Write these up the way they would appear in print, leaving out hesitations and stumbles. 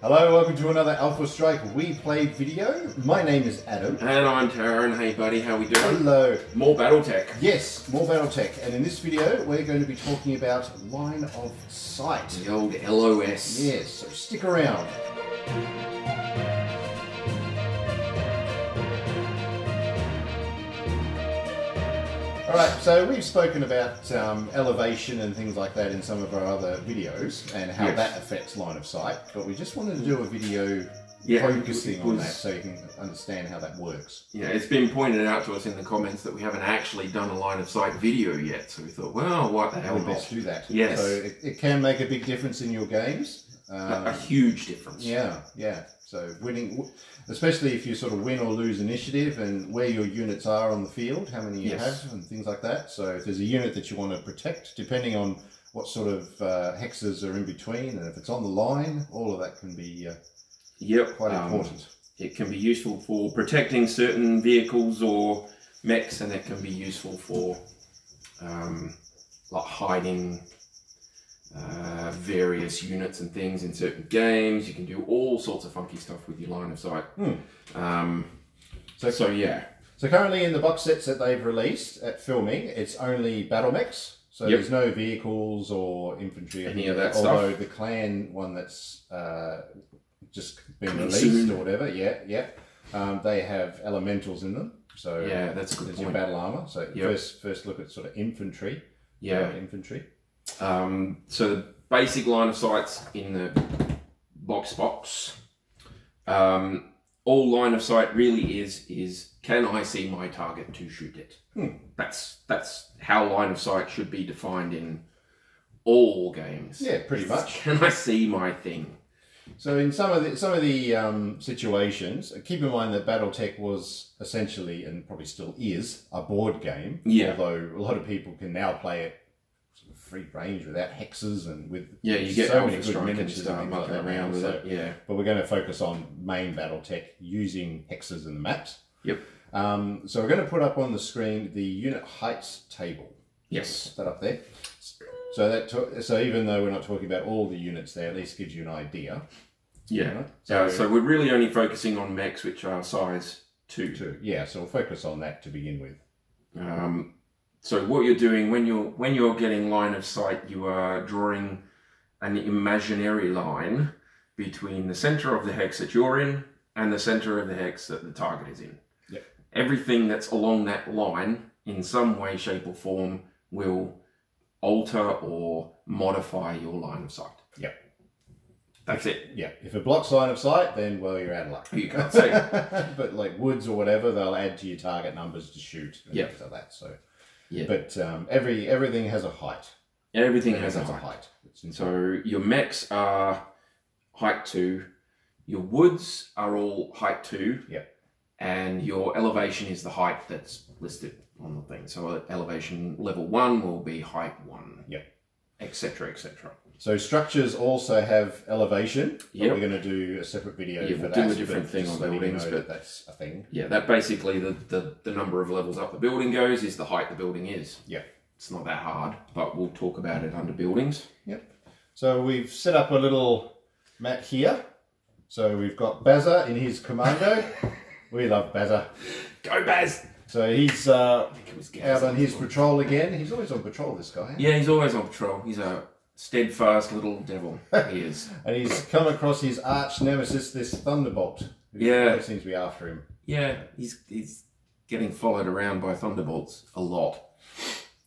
Hello, welcome to another Alpha Strike We Played video. My name is Adam. And I'm Tarron. Hey buddy, how we doing? Hello. More BattleTech. Yes, more BattleTech. And in this video, we're going to be talking about line of sight. The old LOS. Yes, so stick around. Alright, so we've spoken about elevation and things like that in some of our other videos and how that affects line of sight, but we just wanted to do a video focusing on that so you can understand how that works. Yeah, it's been pointed out to us in the comments that we haven't actually done a line of sight video yet, so we thought, well, what the hell not? Let's do that. Yes. So it can make a big difference in your games. A huge difference. Yeah, yeah. So winning, especially if you sort of win or lose initiative and where your units are on the field, how many you have and things like that. So if there's a unit that you want to protect, depending on what sort of hexes are in between, and if it's on the line, all of that can be quite important. It can be useful for protecting certain vehicles or mechs, and it can be useful for like hiding various units and things in certain games. You can do all sorts of funky stuff with your line of sight. So currently in the box sets that they've released at filming, it's only battle mechs. So there's no vehicles or infantry. Any of that although stuff. the clan one that's just been released or whatever, they have elementals in them. So that's a good point. point. Your battle armor. So first look at sort of infantry. Infantry. So the basic line of sight's in the box. All line of sight really is can I see my target to shoot it? That's how line of sight should be defined in all games. Yeah, pretty much. Can I see my thing? So in some of the situations, keep in mind that BattleTech was essentially, and probably still is, a board game. Although a lot of people can now play it sort of free range without hexes and with you get so many Alpha good miniatures and start mucking around with it. But we're going to focus on main BattleTech using hexes and the maps. So we're going to put up on the screen the unit heights table. Yes. Put that up there. So even though we're not talking about all the units there, at least gives you an idea. So we're really only focusing on mechs, which are size 2. Yeah, so we'll focus on that to begin with. So what you're doing when you're getting line of sight, you are drawing an imaginary line between the center of the hex that you're in and the center of the hex that the target is in. Everything that's along that line, in some way, shape, or form, will alter or modify your line of sight. That's it. If it blocks line of sight, then, well, you're out of luck. You can't see. But like woods or whatever, they'll add to your target numbers to shoot and things like that. So, but everything has a height. Everything has a height. So your mechs are height 2. Your woods are all height 2. And your elevation is the height that's listed on the thing. So elevation level 1 will be height 1. Etc. etc. So structures also have elevation. We're going to do a separate video for that. We'll do a different thing on buildings, but that's a thing. That basically the number of levels up the building goes is the height the building is. It's not that hard, but we'll talk about it under buildings. So we've set up a little map here. So we've got Bazza in his commando. We love Bazza. Go Baz! So he's out on his patrol again. He's always on patrol, this guy. Yeah, he's always on patrol. He's a steadfast little devil. He is. And he's come across his arch nemesis, this Thunderbolt. Who seems to be after him. Yeah, he's getting followed around by Thunderbolts a lot.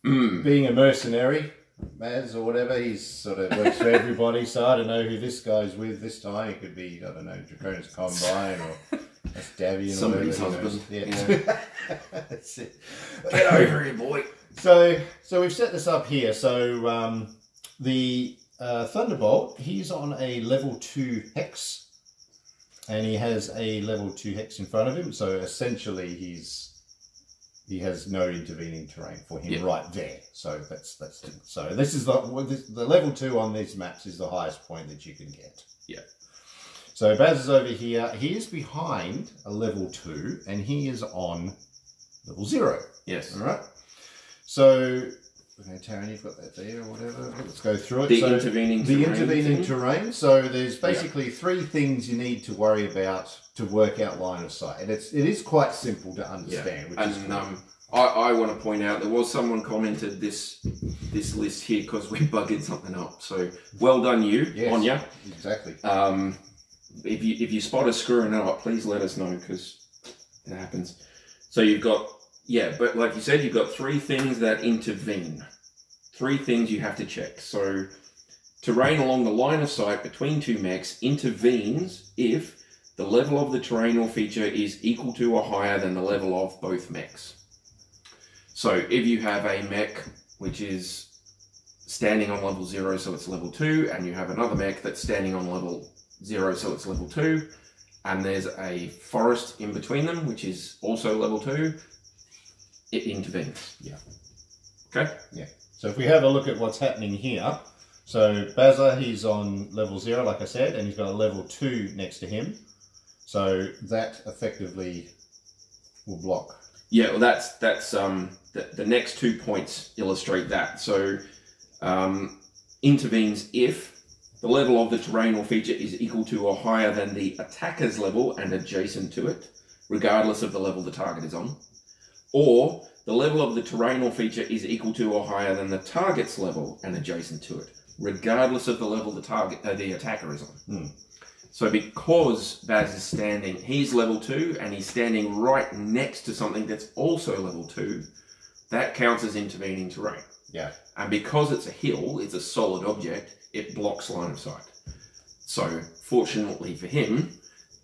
Being a mercenary, Maz or whatever, he's sort of works for everybody. So I don't know who this guy's with this time. It could be, I don't know, Draconis Combine or that's Davian. Somebody's husband. That's it. Get over here, boy. So we've set this up here. So the Thunderbolt, he's on a level 2 hex, and he has a level 2 hex in front of him. So essentially, he has no intervening terrain for him right there. So that's so this is the level 2 on these maps is the highest point that you can get. So Baz is over here. He is behind a level 2, and he is on level 0. Yes. All right. So Okay, Tarron, you've got that there or whatever. Let's go through it. The intervening terrain. So there's basically three things you need to worry about to work out line of sight. And it is quite simple to understand. Yeah. Which is cool. I want to point out there was someone commented this list here because we buggered something up. So well done you, on ya. Exactly. If you spot us screwing it up, please let us know because it happens. So you've got, but like you said, you've got three things that intervene. Three things you have to check. So terrain along the line of sight between two mechs intervenes if the level of the terrain or feature is equal to or higher than the level of both mechs. So if you have a mech which is standing on level 0, so it's level 2, and you have another mech that's standing on level 0, so it's level 2, and there's a forest in between them, which is also level 2, it intervenes. Yeah. Okay? Yeah. So if we have a look at what's happening here, so Bazza, he's on level 0, like I said, and he's got a level 2 next to him. So that effectively will block. Yeah, well, that's the next 2 points illustrate that. So intervenes if the level of the terrain or feature is equal to or higher than the attacker's level and adjacent to it, regardless of the level the target is on, or the level of the terrain or feature is equal to or higher than the target's level and adjacent to it, regardless of the level the attacker is on. So because Baz is standing, he's level 2, and he's standing right next to something that's also level 2, that counts as intervening terrain. Yeah. And because it's a hill, it's a solid object, it blocks line of sight. So fortunately for him,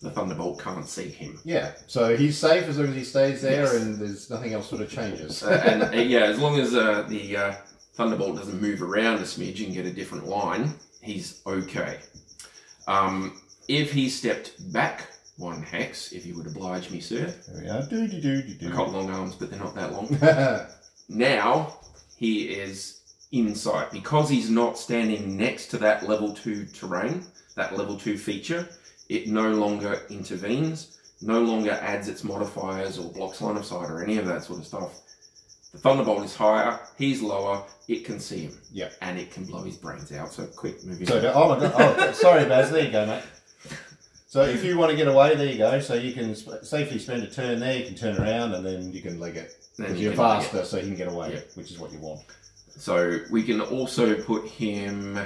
the Thunderbolt can't see him. Yeah, so he's safe as long as he stays there, Yes. and there's nothing else sort of changes. As long as the Thunderbolt doesn't move around a smidge and get a different line, he's okay. If he stepped back 1 hex, if you would oblige me, sir. There we are. Do. I've got long arms, but they're not that long. Now he is in sight. Because he's not standing next to that level 2 terrain, that level 2 feature, it no longer intervenes, no longer adds its modifiers or blocks line of sight or any of that sort of stuff. The Thunderbolt is higher, he's lower, it can see him. Yeah. And it can blow his brains out. So quick, moving So, on. oh my god, oh, sorry Baz, there you go, mate. So if you want to get away, there you go. So you can safely spend a turn there, you can turn around and then you can leg it. Because you're faster, so you can get away, which is what you want. So we can also put him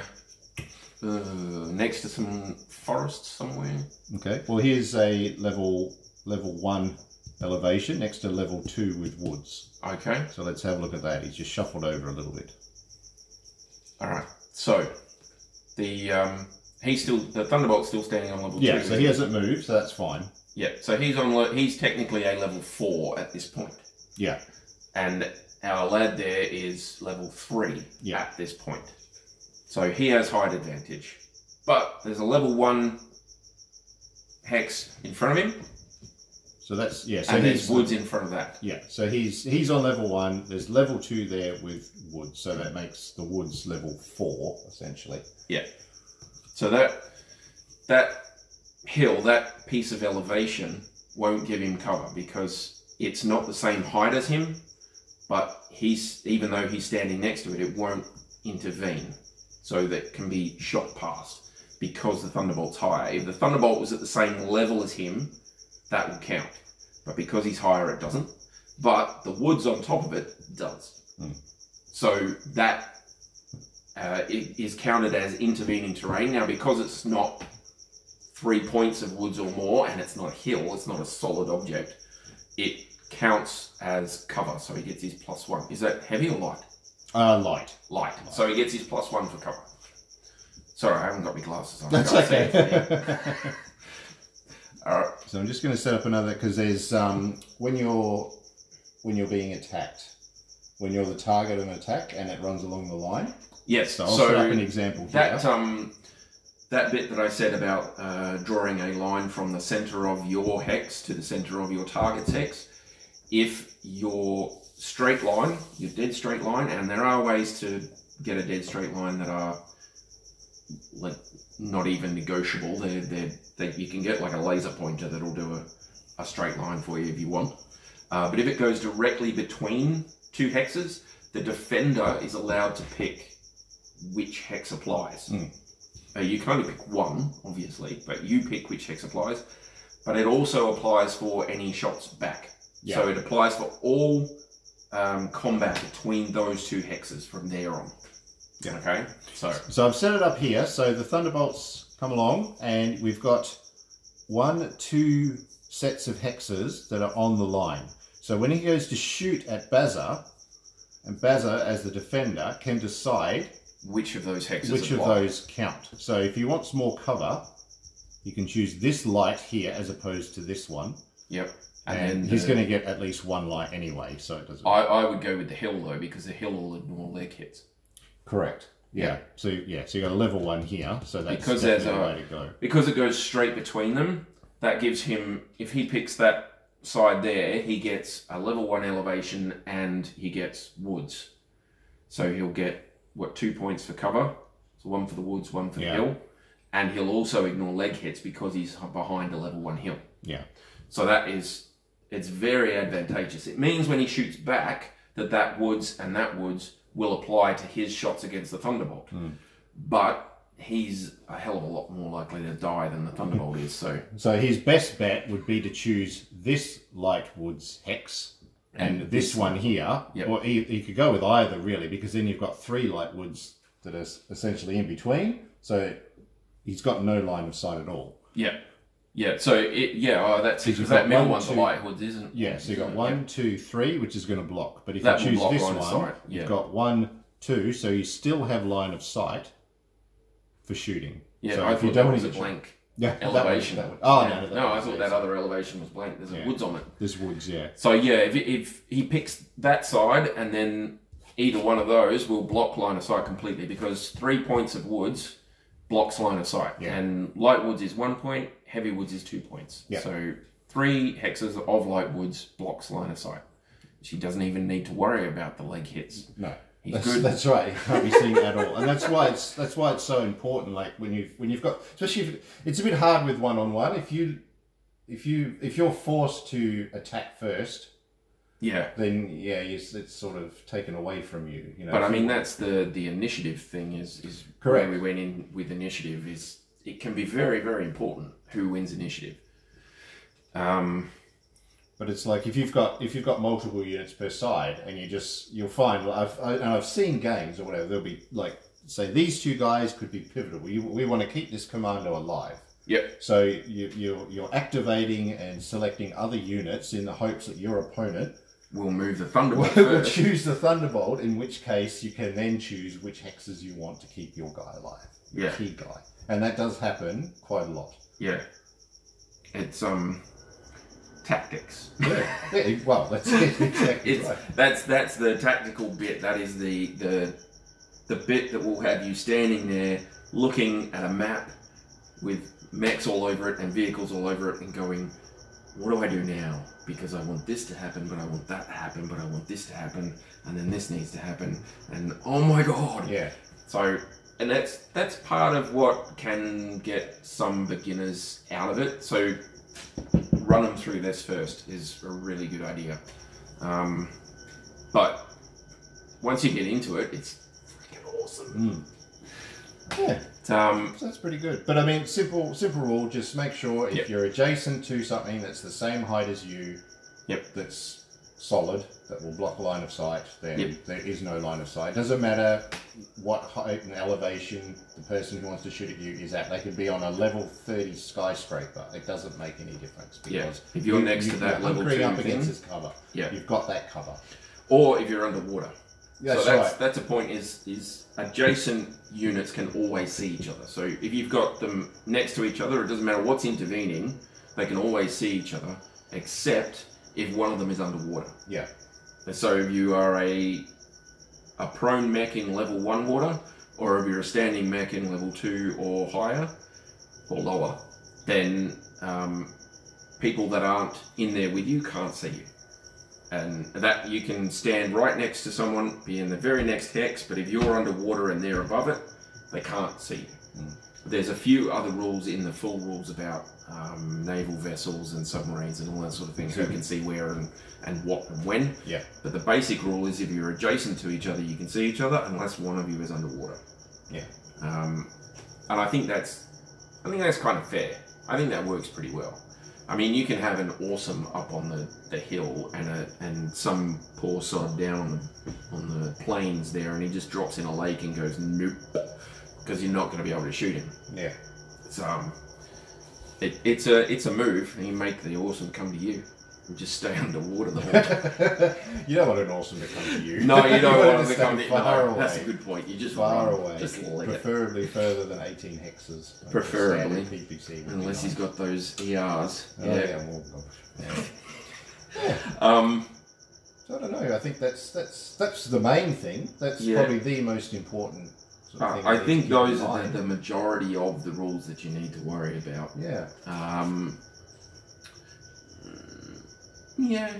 next to some forest somewhere. Okay, well here's a level 1 elevation next to level 2 with woods. Okay. So let's have a look at that. He's just shuffled over a little bit. Alright, so the Thunderbolt's still standing on level 2. Yeah, so he hasn't moved, so that's fine. Yeah, so he's technically a level 4 at this point. Yeah. And our lad there is level 3 at this point. So he has height advantage. But there's a level 1 hex in front of him. So that's, yeah. So and there's woods in front of that. Yeah, so he's on level 1. There's level 2 there with woods. So that makes the woods level 4, essentially. Yeah. So that hill, that piece of elevation won't give him cover because it's not the same height as him, but even though he's standing next to it, it won't intervene. So that can be shot past because the Thunderbolt's higher. If the Thunderbolt was at the same level as him, that would count. But because he's higher, it doesn't. But the woods on top of it does. So that it is counted as intervening terrain. Now, because it's not 3 points of woods or more, and it's not a hill, it's not a solid object, it counts as cover. So he gets his +1. Is that heavy or light? Light. Light. So he gets his +1 for cover. Sorry, I haven't got my glasses on. That's okay. Alright. So I'm just going to set up another, because there's when you're being attacked, when you're the target of an attack and it runs along the line. Yes. So I'll set up an example here. That bit that I said about drawing a line from the center of your hex to the center of your target's hex, if your straight line, your dead straight line, and there are ways to get a dead straight line that are like not even negotiable. You can get like a laser pointer that'll do a straight line for you if you want. But if it goes directly between two hexes, the defender is allowed to pick which hex applies. You can only pick one, obviously, but you pick which hex applies. But it also applies for any shots back. Yeah. So it applies for all combat between those two hexes from there on. Yeah. Okay. So I've set it up here. So the Thunderbolts come along, and we've got 2 sets of hexes that are on the line. So when he goes to shoot at Bazza, and Bazza as the defender can decide which of those hexes which of those count. So if he wants more cover, you can choose this light here as opposed to this one. Yep. And he's going to get at least 1 light anyway, so it doesn't. I would go with the hill though, because the hill will ignore leg hits. Correct. Yeah. So you got a level 1 here, so that's because there's a way to go. Because it goes straight between them, that gives him, if he picks that side there, he gets a level 1 elevation and he gets woods. So he'll get 2 points for cover. So 1 for the woods, 1 for the hill. And he'll also ignore leg hits because he's behind a level 1 hill. Yeah. So it's very advantageous. It means when he shoots back that woods and that woods will apply to his shots against the Thunderbolt. But he's a hell of a lot more likely to die than the Thunderbolt is. So his best bet would be to choose this light woods hex and this one here. Yep. Or he could go with either really, because then you've got 3 light woods that are essentially in between. So he's got no line of sight at all. Yeah. Yeah, so that's because that middle one's the light woods, isn't? Yeah, so you've got 1, 2, 3, which is going to block. But if you choose this one, you've got 1, 2, so you still have line of sight for shooting. Yeah, so I thought that was a blank elevation. No, I thought that other elevation was blank. There's woods on it. There's woods, yeah. So yeah, if he picks that side, and then either one of those will block line of sight completely, because 3 points of woods blocks line of sight. Yeah. And light woods is 1 point, heavy woods is 2 points. Yeah. So 3 hexes of light woods blocks line of sight. She doesn't even need to worry about the leg hits. No. He's good. That's right. He can't be seen at all, and that's why it's so important. Like when you've got, especially if it's a bit hard with one-on-one. If you're forced to attack first, then it's sort of taken away from you. You know. But I mean, that's the initiative thing is correct. Where we went in with initiative is it can be very, very important who wins initiative. But it's like if you've got multiple units per side, and you'll find I've seen games or whatever. There'll be like, say these 2 guys could be pivotal. We want to keep this commando alive. Yep. So you're activating and selecting other units in the hopes that your opponent will move the Thunderbolt will choose the Thunderbolt. In which case you can then choose which hexes you want to keep your guy alive. Your key guy, and that does happen quite a lot. Yeah. It's tactics. Yeah. Well, that's it. Exactly right. That's the tactical bit. That is the bit that will have you standing there looking at a map with mechs all over it and vehicles all over it and going, what do I do now? Because I want this to happen, but I want that to happen, but I want this to happen, and then this needs to happen, and oh my god. Yeah. So, and that's part of what can get some beginners out of it. So run them through this first is a really good idea. But once you get into it, it's freaking awesome. Yeah. So that's pretty good. But I mean, simple rule, just make sure if you're adjacent to something that's the same height as you, that's solid, that will block line of sight, then there is no line of sight. Doesn't matter what height and elevation the person who wants to shoot at you is at. They could be on a level 30 skyscraper. It doesn't make any difference, because if you're next to that level 2 up against this cover, you've got that cover. Or if you're underwater. That's right. That's a point, is adjacent units can always see each other. So if you've got them next to each other, it doesn't matter what's intervening, they can always see each other, except if one of them is underwater. Yeah. So if you are a prone mech in level 1 water, or if you're a standing mech in level 2 or higher, or lower, then people that aren't in there with you can't see you. And that you can stand right next to someone, be in the very next hex, but if you're underwater and they're above it, they can't see you. There's a few other rules in the full rules about naval vessels and submarines and all that sort of thing, who can see where and what and when. Yeah. But the basic rule is if you're adjacent to each other, you can see each other unless one of you is underwater. Yeah. And I think that's kind of fair. I think that works pretty well. I mean, you can have an awesome up on the hill and some poor sod down on the plains there, and he just drops in a lake and goes nope, because you're not going to be able to shoot him. Yeah. It's a move, and you make the awesome come to you and just stay underwater the whole time. You don't want an awesome to come to you. No, you don't want them to come to you. Far away. That's a good point. You just far run. away. Just let preferably further than 18 hexes. Preferably. PPC unless he's got those ERs. Oh, yeah. yeah, well, yeah. So I don't know. I think that's the main thing. That's probably the most important sort of thing. I think those are the majority of the rules that you need to worry about. Yeah. Yeah,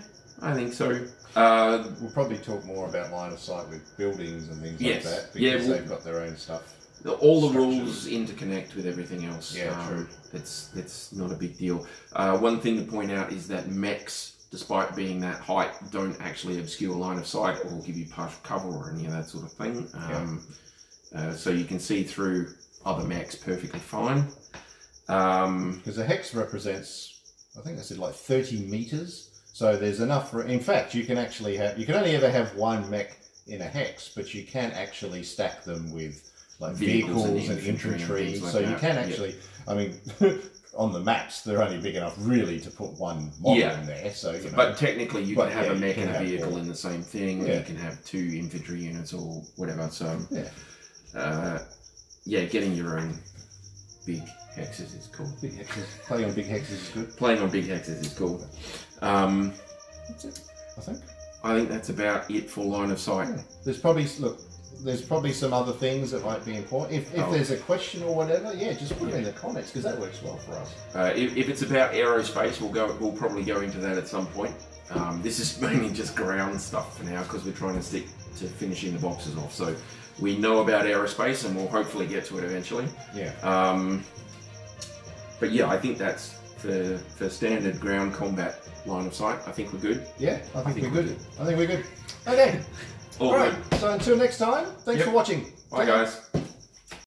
I think so. We'll probably talk more about line of sight with buildings and things like that, because they've got their own stuff. All the rules interconnect with everything else. Yeah, true. It's not a big deal. One thing to point out is that mechs, despite being that height, don't actually obscure line of sight or give you partial cover or any of that sort of thing. So you can see through other mechs perfectly fine. Because a hex represents, I think I said like 30 meters. So there's enough for, in fact, you can actually have, you can only ever have one mech in a hex, but you can actually stack them with like vehicles and infantry. Like so you can actually, I mean, on the maps, they're only big enough really to put one model in there. So, you know, but technically you can have a mech and a vehicle more in the same thing, or you can have 2 infantry units or whatever. So, getting your own big hexes is cool. Big hexes. Playing on big hexes is good. Playing on big hexes is cool. That's it, I think. I think that's about it for line of sight. Yeah. There's probably some other things that might be important. If there's a question or whatever, just put it in the comments, because that works well for us. If it's about aerospace, we'll probably go into that at some point. This is mainly just ground stuff for now, because we're trying to stick to finishing the boxes off. So we know about aerospace, and we'll hopefully get to it eventually. Yeah. But yeah, I think that's for standard ground combat line of sight. I think we're good. Yeah, I think we're good. I think we're good. Okay. All right. So until next time, thanks for watching. Bye, guys.